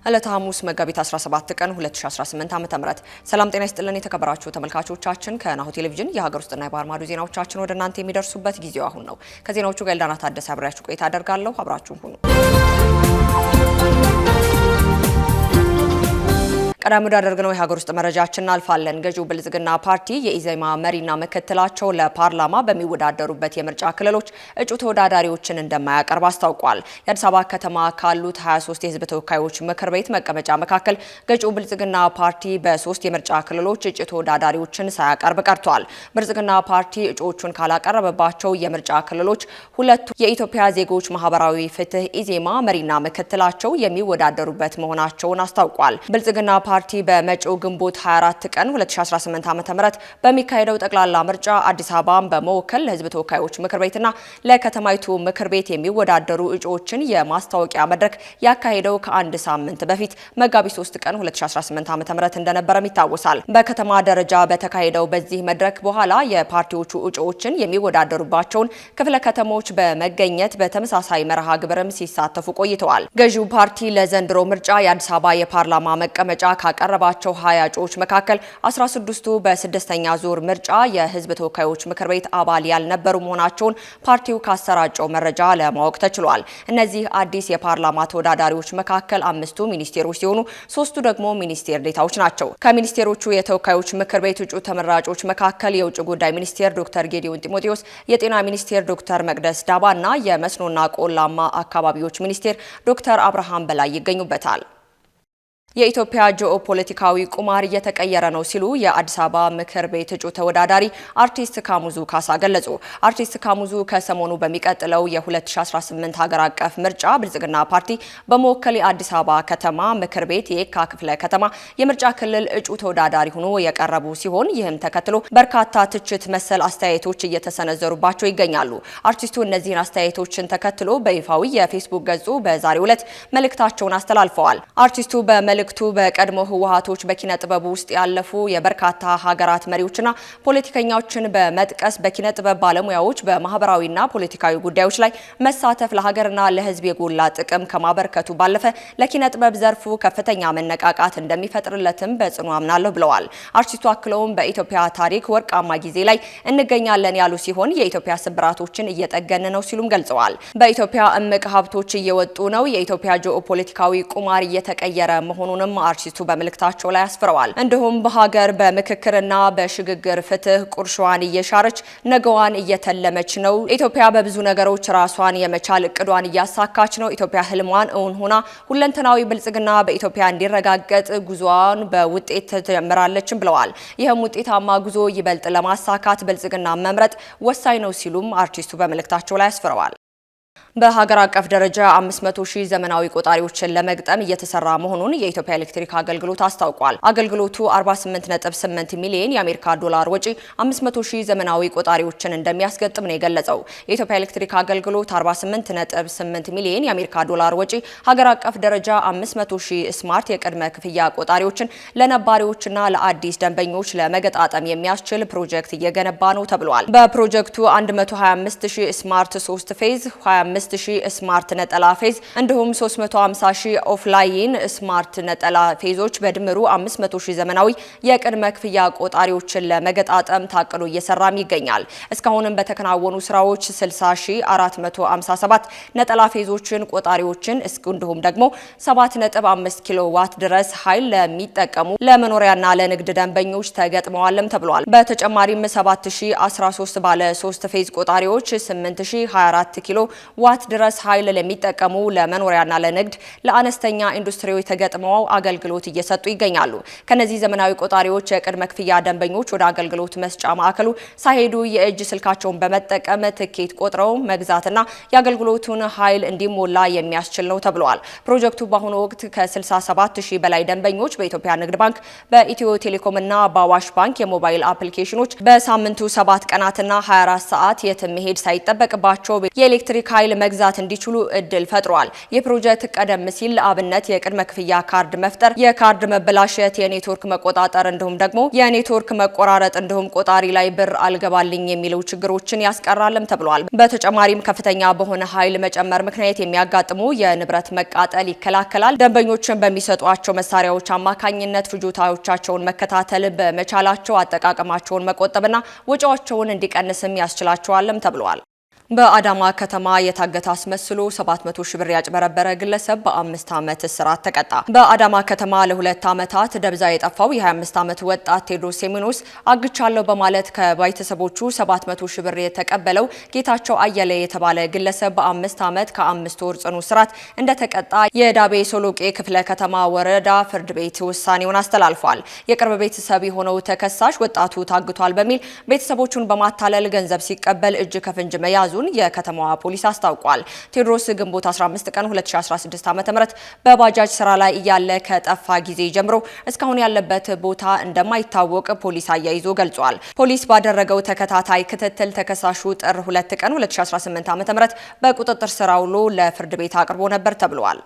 ዕለተ ሐሙስ መጋቢት 17 ቀን 2018 ዓ.ም ሰላም ጤና ይስጥልን የተከበራችሁ ተመልካቾቻችን ከናሁ ቴሌቪዥን የሀገር ውስጥና የባህር ማዶ ዜናዎቻችን ወደ እናንተ የሚደርሱበት ጊዜው አሁን ነው። ከዜናዎቹ ጋር ኤልዳና ታደሰ አብራችሁ ቆይታ አደርጋለሁ። አብራችሁን ሁኑ። ቀዳሚ ወዳደረግነው የሀገር ውስጥ መረጃችን እናልፋለን። ገዢው ብልጽግና ፓርቲ የኢዜማ መሪና ምክትላቸው ለፓርላማ በሚወዳደሩበት የምርጫ ክልሎች እጩ ተወዳዳሪዎችን እንደማያቀርብ አስታውቋል። የአዲስ አበባ ከተማ ካሉት 23 የህዝብ ተወካዮች ምክር ቤት መቀመጫ መካከል ገዢው ብልጽግና ፓርቲ በ3 የምርጫ ክልሎች እጩ ተወዳዳሪዎችን ሳያቀርብ ቀርቷል። ብልጽግና ፓርቲ እጩዎቹን ካላቀረበባቸው የምርጫ ክልሎች ሁለቱ የኢትዮጵያ ዜጎች ማህበራዊ ፍትህ ኢዜማ መሪና ምክትላቸው የሚወዳደሩበት መሆናቸውን አስታውቋል። ብልጽግና ፓርቲ በመጪው ግንቦት 24 ቀን 2018 ዓ.ም በሚካሄደው ጠቅላላ ምርጫ አዲስ አበባን በመወከል ለህዝብ ተወካዮች ምክር ቤትና ለከተማይቱ ምክር ቤት የሚወዳደሩ እጩዎችን የማስታወቂያ መድረክ ያካሄደው ከአንድ ሳምንት በፊት መጋቢት 3 ቀን 2018 ዓ.ም እንደነበረም ይታወሳል። በከተማ ደረጃ በተካሄደው በዚህ መድረክ በኋላ የፓርቲዎቹ እጩዎችን የሚወዳደሩባቸውን ክፍለ ከተሞች በመገኘት በተመሳሳይ መርሃ ግብርም ሲሳተፉ ቆይተዋል። ገዢው ፓርቲ ለዘንድሮ ምርጫ የአዲስ አበባ የፓርላማ መቀመጫ ካቀረባቸው 20 እጩዎች መካከል 16ቱ በስድስተኛ ዙር ምርጫ የህዝብ ተወካዮች ምክር ቤት አባል ያልነበሩ መሆናቸውን ፓርቲው ካሰራጨው መረጃ ለማወቅ ተችሏል። እነዚህ አዲስ የፓርላማ ተወዳዳሪዎች መካከል 5ቱ ሚኒስቴሮች ሲሆኑ 3ቱ ደግሞ ሚኒስቴር ዴታዎች ናቸው። ከሚኒስቴሮቹ የተወካዮች ምክር ቤት እጩ ተመራጮች መካከል የውጭ ጉዳይ ሚኒስቴር ዶክተር ጌዲዮን ጢሞቴዎስ፣ የጤና ሚኒስቴር ዶክተር መቅደስ ዳባና የመስኖና ቆላማ አካባቢዎች ሚኒስቴር ዶክተር አብርሃም በላይ ይገኙበታል። የኢትዮጵያ ጂኦፖለቲካዊ ቁማር እየተቀየረ ነው ሲሉ የአዲስ አበባ ምክር ቤት እጩ ተወዳዳሪ አርቲስት ካሙዙ ካሳ ገለጹ። አርቲስት ካሙዙ ከሰሞኑ በሚቀጥለው የ2018 ሀገር አቀፍ ምርጫ ብልጽግና ፓርቲ በመወከል የአዲስ አበባ ከተማ ምክር ቤት የየካ ክፍለ ከተማ የምርጫ ክልል እጩ ተወዳዳሪ ሆኖ የቀረቡ ሲሆን ይህም ተከትሎ በርካታ ትችት መሰል አስተያየቶች እየተሰነዘሩባቸው ይገኛሉ። አርቲስቱ እነዚህን አስተያየቶችን ተከትሎ በይፋዊ የፌስቡክ ገጹ በዛሬው ዕለት መልእክታቸውን አስተላልፈዋል። አርቲስቱ በቀድሞ ህወሓቶች በኪነ ጥበብ ውስጥ ያለፉ የበርካታ ሀገራት መሪዎችና ፖለቲከኞችን በመጥቀስ በኪነ ጥበብ ባለሙያዎች በማህበራዊና ፖለቲካዊ ጉዳዮች ላይ መሳተፍ ለሀገርና ለህዝብ የጎላ ጥቅም ከማበርከቱ ባለፈ ለኪነ ጥበብ ዘርፉ ከፍተኛ መነቃቃት እንደሚፈጥርለትም በጽኑ አምናለሁ ብለዋል። አርቲስቱ አክለውም በኢትዮጵያ ታሪክ ወርቃማ ጊዜ ላይ እንገኛለን ያሉ ሲሆን የኢትዮጵያ ስብራቶችን እየጠገነ ነው ሲሉም ገልጸዋል። በኢትዮጵያ እምቅ ሀብቶች እየወጡ ነው። የኢትዮጵያ ጂኦፖለቲካዊ ቁማር እየተቀየረ መሆኑንም አርቲስቱ በመልእክታቸው ላይ አስፍረዋል። እንዲሁም በሀገር በምክክርና በሽግግር ፍትህ ቁርሾዋን እየሻረች ነገዋን እየተለመች ነው። ኢትዮጵያ በብዙ ነገሮች ራሷን የመቻል እቅዷን እያሳካች ነው። ኢትዮጵያ ህልሟን እውን ሆና ሁለንተናዊ ብልጽግና በኢትዮጵያ እንዲረጋገጥ ጉዞዋን በውጤት ትጀምራለችም ብለዋል። ይህም ውጤታማ ጉዞ ይበልጥ ለማሳካት ብልጽግና መምረጥ ወሳኝ ነው ሲሉም አርቲስቱ በመልእክታቸው ላይ አስፍረዋል። በሀገር አቀፍ ደረጃ 500,000 ዘመናዊ ቆጣሪዎችን ለመግጠም እየተሰራ መሆኑን የኢትዮጵያ ኤሌክትሪክ አገልግሎት አስታውቋል። አገልግሎቱ 48.8 ሚሊዮን የአሜሪካ ዶላር ወጪ 500,000 ዘመናዊ ቆጣሪዎችን እንደሚያስገጥም ነው የገለጸው። የኢትዮጵያ ኤሌክትሪክ አገልግሎት 48.8 ሚሊዮን የአሜሪካ ዶላር ወጪ ሀገር አቀፍ ደረጃ 500,000 ስማርት የቅድመ ክፍያ ቆጣሪዎችን ለነባሪዎችና ለአዲስ ደንበኞች ለመገጣጠም የሚያስችል ፕሮጀክት እየገነባ ነው ተብሏል። በፕሮጀክቱ 125,000 ስማርት 3 ፌዝ 25,000 ስማርት ነጠላ ፌዝ እንዲሁም 350,000 ኦፍላይን ስማርት ነጠላ ፌዞች በድምሩ 500,000 ዘመናዊ የቅድመ ክፍያ ቆጣሪዎችን ለመገጣጠም ታቅዶ እየሰራም ይገኛል። እስካሁንም በተከናወኑ ስራዎች 60,457 ነጠላ ፌዞችን ቆጣሪዎችን እንዲሁም ደግሞ 7.5 ኪሎ ዋት ድረስ ኃይል ለሚጠቀሙ ለመኖሪያና ለንግድ ደንበኞች ተገጥመዋልም ተብሏል። በተጨማሪም 7,013 ባለ 3 ፌዝ ቆጣሪዎች 8,024 ኪሎ ዋት ድረስ ኃይል ለሚጠቀሙ ለመኖሪያና ለንግድ ለአነስተኛ ኢንዱስትሪዎች ተገጥመው አገልግሎት እየሰጡ ይገኛሉ። ከነዚህ ዘመናዊ ቆጣሪዎች የቅድመ ክፍያ ደንበኞች ወደ አገልግሎት መስጫ ማዕከሉ ሳይሄዱ የእጅ ስልካቸውን በመጠቀም ትኬት ቆጥረው መግዛትና የአገልግሎቱን ኃይል እንዲሞላ የሚያስችል ነው ተብሏል። ፕሮጀክቱ በአሁኑ ወቅት ከ67,000 በላይ ደንበኞች በኢትዮጵያ ንግድ ባንክ፣ በኢትዮ ቴሌኮምና በአዋሽ ባንክ የሞባይል አፕሊኬሽኖች በሳምንቱ 7 ቀናትና 24 ሰዓት የትም መሄድ ሳይጠበቅባቸው የኤሌክትሪክ ኃይል ኃይል መግዛት እንዲችሉ እድል ፈጥሯል። ይህ ፕሮጀክት ቀደም ሲል ለአብነት የቅድመ ክፍያ ካርድ መፍጠር፣ የካርድ መበላሸት፣ የኔትወርክ መቆጣጠር እንዲሁም ደግሞ የኔትወርክ መቆራረጥ እንዲሁም ቆጣሪ ላይ ብር አልገባልኝ የሚሉ ችግሮችን ያስቀራልም ተብሏል። በተጨማሪም ከፍተኛ በሆነ ኃይል መጨመር ምክንያት የሚያጋጥሙ የንብረት መቃጠል ይከላከላል። ደንበኞችን በሚሰጧቸው መሳሪያዎች አማካኝነት ፍጆታዎቻቸውን መከታተል በመቻላቸው አጠቃቀማቸውን መቆጠብና ወጪያቸውን እንዲቀንስም ያስችላቸዋልም ተብሏል። በአዳማ ከተማ የታገተ አስመስሎ 700 ሺህ ብር ያጭበረበረ ግለሰብ በ5 ዓመት እስራት ተቀጣ። በአዳማ ከተማ ለ2 ዓመታት ደብዛ የጠፋው የ25 ዓመት ወጣት ቴዎድሮስ ሴሚኖስ አግቻለሁ በማለት ከቤተሰቦቹ 700 ሺህ ብር የተቀበለው ጌታቸው አየለ የተባለ ግለሰብ በ5 ዓመት ከ5 ወር ጽኑ እስራት እንደተቀጣ የዳቤ ሶሎቄ ክፍለ ከተማ ወረዳ ፍርድ ቤት ውሳኔውን አስተላልፏል። የቅርብ ቤተሰብ የሆነው ተከሳሽ ወጣቱ ታግቷል በሚል ቤተሰቦቹን በማታለል ገንዘብ ሲቀበል እጅ ከፍንጅ መያዙ የከተማዋ ፖሊስ አስታውቋል። ቴዎድሮስ ግንቦት 15 ቀን 2016 ዓ.ም በባጃጅ ስራ ላይ እያለ ከጠፋ ጊዜ ጀምሮ እስካሁን ያለበት ቦታ እንደማይታወቅ ፖሊስ አያይዞ ገልጿል። ፖሊስ ባደረገው ተከታታይ ክትትል ተከሳሹ ጥር 2 ቀን 2018 ዓ.ም በቁጥጥር ስር ውሎ ለፍርድ ቤት አቅርቦ ነበር ተብሏል።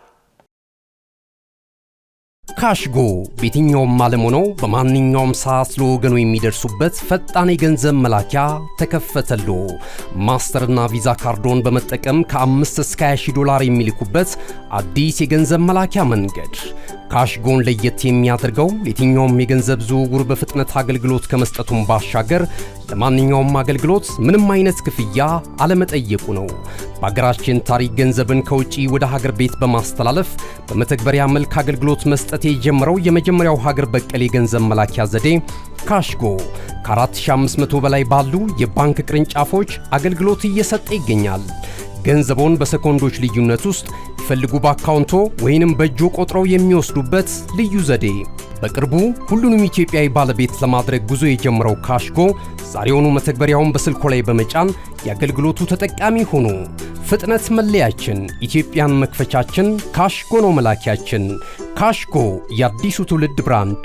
ካሽጎ በየትኛውም ዓለም ሆነው በማንኛውም ሰዓት ለወገኑ የሚደርሱበት ፈጣን የገንዘብ መላኪያ ተከፈተሎ። ማስተርና ቪዛ ካርዶን በመጠቀም ከ5 እስከ 20 ዶላር የሚልኩበት አዲስ የገንዘብ መላኪያ መንገድ። ካሽጎን ለየት የሚያደርገው የትኛውም የገንዘብ ዝውውር በፍጥነት አገልግሎት ከመስጠቱም ባሻገር ለማንኛውም አገልግሎት ምንም አይነት ክፍያ አለመጠየቁ ነው። በሀገራችን ታሪክ ገንዘብን ከውጪ ወደ ሀገር ቤት በማስተላለፍ በመተግበሪያ መልክ አገልግሎት መስጠት የጀመረው የመጀመሪያው ሀገር በቀል የገንዘብ መላኪያ ዘዴ ካሽጎ ከ4500 በላይ ባሉ የባንክ ቅርንጫፎች አገልግሎት እየሰጠ ይገኛል። ገንዘቦን በሰኮንዶች ልዩነት ውስጥ ይፈልጉ በአካውንቶ ወይንም በእጆ ቆጥረው የሚወስዱበት ልዩ ዘዴ። በቅርቡ ሁሉንም ኢትዮጵያዊ ባለቤት ለማድረግ ጉዞ የጀመረው ካሽጎ ዛሬውኑ መተግበሪያውን በስልኮ ላይ በመጫን የአገልግሎቱ ተጠቃሚ ሆኑ። ፍጥነት መለያችን፣ ኢትዮጵያን መክፈቻችን፣ ካሽጎ ነው መላኪያችን። ካሽጎ የአዲሱ ትውልድ ብራንድ።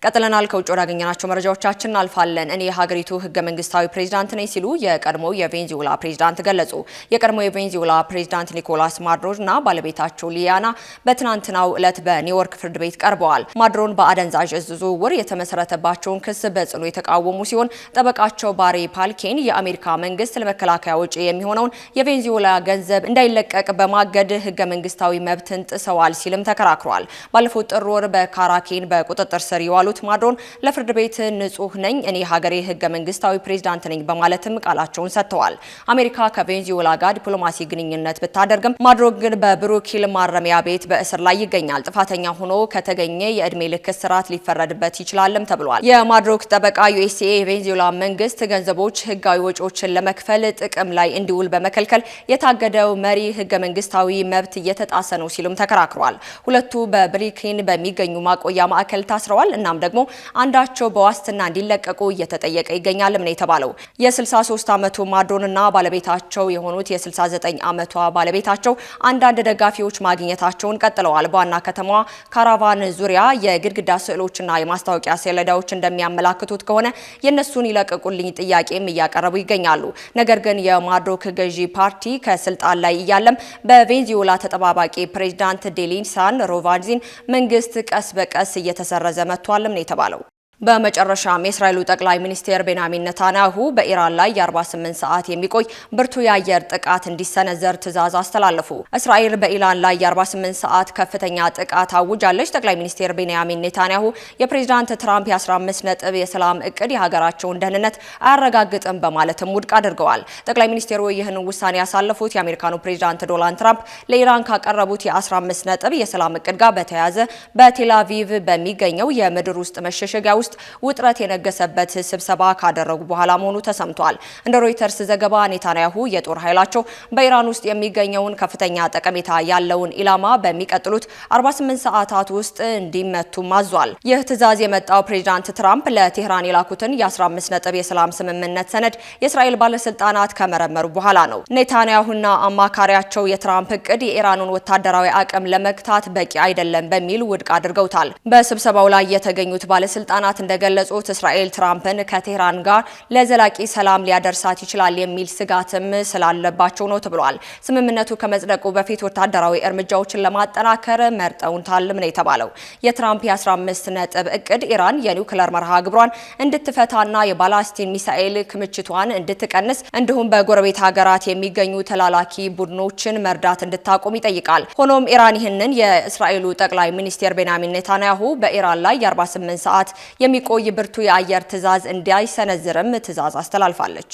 ቀጥለናል። ከውጭ ወዳገኘናቸው መረጃዎቻችን አልፋለን። እኔ የሀገሪቱ ህገ መንግስታዊ ፕሬዝዳንት ነኝ ሲሉ የቀድሞው የቬንዙዌላ ፕሬዝዳንት ገለጹ። የቀድሞው የቬንዙዌላ ፕሬዝዳንት ኒኮላስ ማዱሮና ባለቤታቸው ሊያና በትናንትናው ዕለት በኒውዮርክ ፍርድ ቤት ቀርበዋል። ማዱሮን በአደንዛዥ እጽ ዝውውር የተመሰረተባቸውን ክስ በጽኑ የተቃወሙ ሲሆን ጠበቃቸው ባሪ ፓልኬን የአሜሪካ መንግስት ለመከላከያ ወጪ የሚሆነውን የቬንዙዌላ ገንዘብ እንዳይለቀቅ በማገድ ህገ መንግስታዊ መብትን ጥሰዋል ሲልም ተከራክሯል። ባለፈው ጥር ወር በካራኬን በቁጥጥር ስር የዋሉ ማዱሮን ለፍርድ ቤት ንጹህ ነኝ፣ እኔ ሀገሬ ህገ መንግስታዊ ፕሬዝዳንት ነኝ በማለትም ቃላቸውን ሰጥተዋል። አሜሪካ ከቬንዙዌላ ጋር ዲፕሎማሲ ግንኙነት ብታደርግም ማዱሮ ግን በብሩክ ሂል ማረሚያ ቤት በእስር ላይ ይገኛል። ጥፋተኛ ሆኖ ከተገኘ የእድሜ ልክ እስራት ሊፈረድበት ይችላልም ተብሏል። የማዱሮ ጠበቃ ዩኤስኤ የቬንዙዌላ መንግስት ገንዘቦች ህጋዊ ወጪዎችን ለመክፈል ጥቅም ላይ እንዲውል በመከልከል የታገደው መሪ ህገ መንግስታዊ መብት እየተጣሰ ነው ሲሉም ተከራክሯል። ሁለቱ በብሩክ ሂል በሚገኙ ማቆያ ማዕከል ታስረዋል። እናም ደግሞ አንዳቸው በዋስትና እንዲለቀቁ እየተጠየቀ ይገኛል ነው የተባለው። የ63 ዓመቱ ማዱሮና ባለቤታቸው የሆኑት የ69 ዓመቷ ባለቤታቸው አንዳንድ ደጋፊዎች ማግኘታቸውን ቀጥለዋል። በዋና ከተማዋ ካራቫን ዙሪያ የግድግዳ ስዕሎችና የማስታወቂያ ሰሌዳዎች እንደሚያመላክቱት ከሆነ የነሱን ይለቀቁልኝ ጥያቄም እያቀረቡ ይገኛሉ። ነገር ግን የማዱሮ ገዢ ፓርቲ ከስልጣን ላይ እያለም በቬንዙዌላ ተጠባባቂ ፕሬዝዳንት ዴኒሳን ሮቫዚን መንግስት ቀስ በቀስ እየተሰረዘ መጥቷል ነው የተባለው። በመጨረሻም የእስራኤሉ ጠቅላይ ሚኒስትር ቤንያሚን ኔታንያሁ በኢራን ላይ የ48 ሰዓት የሚቆይ ብርቱ የአየር ጥቃት እንዲሰነዘር ትዕዛዝ አስተላለፉ። እስራኤል በኢራን ላይ የ48 ሰዓት ከፍተኛ ጥቃት አውጃለች። ጠቅላይ ሚኒስትር ቤንያሚን ኔታንያሁ የፕሬዝዳንት ትራምፕ የ15 ነጥብ የሰላም እቅድ የሀገራቸውን ደህንነት አያረጋግጥም በማለትም ውድቅ አድርገዋል። ጠቅላይ ሚኒስትሩ ይህን ውሳኔ ያሳለፉት የአሜሪካኑ ፕሬዝዳንት ዶናልድ ትራምፕ ለኢራን ካቀረቡት የ15 ነጥብ የሰላም እቅድ ጋር በተያያዘ በቴል አቪቭ በሚገኘው የምድር ውስጥ መሸሸጊያ ውስጥ ውጥረት የነገሰበት ስብሰባ ካደረጉ በኋላ መሆኑ ተሰምቷል። እንደ ሮይተርስ ዘገባ ኔታንያሁ የጦር ኃይላቸው በኢራን ውስጥ የሚገኘውን ከፍተኛ ጠቀሜታ ያለውን ኢላማ በሚቀጥሉት 48 ሰዓታት ውስጥ እንዲመቱ ማዟል። ይህ ትዕዛዝ የመጣው ፕሬዝዳንት ትራምፕ ለቴህራን የላኩትን የ15 ነጥብ የሰላም ስምምነት ሰነድ የእስራኤል ባለስልጣናት ከመረመሩ በኋላ ነው። ኔታንያሁና አማካሪያቸው የትራምፕ እቅድ የኢራኑን ወታደራዊ አቅም ለመግታት በቂ አይደለም በሚል ውድቅ አድርገውታል። በስብሰባው ላይ የተገኙት ባለስልጣናት ባለስልጣናት እንደገለጹት እስራኤል ትራምፕን ከቴህራን ጋር ለዘላቂ ሰላም ሊያደርሳት ይችላል የሚል ስጋትም ስላለባቸው ነው ተብሏል። ስምምነቱ ከመጽደቁ በፊት ወታደራዊ እርምጃዎችን ለማጠናከር መርጠውታልም ነው የተባለው። የትራምፕ የ15 ነጥብ እቅድ ኢራን የኒውክሌር መርሃ ግብሯን እንድትፈታና የባላስቲክ ሚሳኤል ክምችቷን እንድትቀንስ እንዲሁም በጎረቤት ሀገራት የሚገኙ ተላላኪ ቡድኖችን መርዳት እንድታቆም ይጠይቃል። ሆኖም ኢራን ይህንን የእስራኤሉ ጠቅላይ ሚኒስትር ቤንያሚን ኔታንያሁ በኢራን ላይ የ48 ሰዓት የሚቆይ ብርቱ የአየር ትዕዛዝ እንዳይሰነዝርም ትዕዛዝ አስተላልፋለች።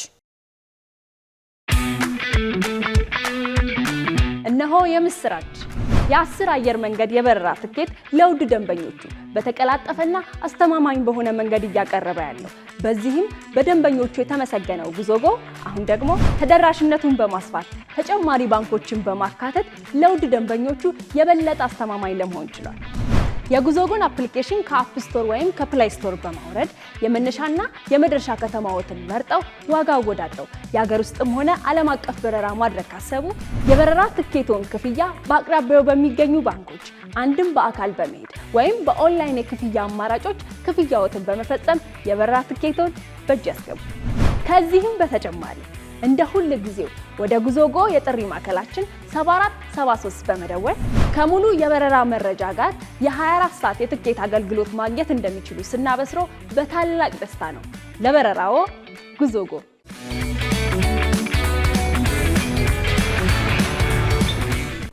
እነሆ የምስራች! የ10 አየር መንገድ የበረራ ትኬት ለውድ ደንበኞቹ በተቀላጠፈና አስተማማኝ በሆነ መንገድ እያቀረበ ያለው። በዚህም በደንበኞቹ የተመሰገነው ጉዞጎ አሁን ደግሞ ተደራሽነቱን በማስፋት ተጨማሪ ባንኮችን በማካተት ለውድ ደንበኞቹ የበለጠ አስተማማኝ ለመሆን ችሏል። የጉዞጎን አፕሊኬሽን ከአፕ ስቶር ወይም ከፕላይ ስቶር በማውረድ የመነሻና የመድረሻ ከተማዎትን መርጠው ዋጋ አወዳድረው የሀገር ውስጥም ሆነ ዓለም አቀፍ በረራ ማድረግ ካሰቡ የበረራ ትኬቶን ክፍያ በአቅራቢያው በሚገኙ ባንኮች አንድም በአካል በመሄድ ወይም በኦንላይን የክፍያ አማራጮች ክፍያዎትን በመፈጸም የበረራ ትኬቶን በእጅ ያስገቡ። ከዚህም በተጨማሪ እንደ ሁል ጊዜው ወደ ጉዞጎ የጥሪ ማዕከላችን 7473 በመደወል ከሙሉ የበረራ መረጃ ጋር የ24 ሰዓት የትኬት አገልግሎት ማግኘት እንደሚችሉ ስናበስሮ በታላቅ ደስታ ነው። ለበረራዎ ጉዞጎ።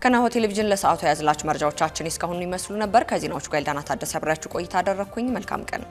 ከናሁ ቴሌቪዥን ለሰዓቱ ያዝላችሁ መረጃዎቻችን እስካሁን ይመስሉ ነበር። ከዜናዎቹ ጋር ኤልዳና ታደሰ አብሬያችሁ ቆይታ አደረኩኝ። መልካም ቀን።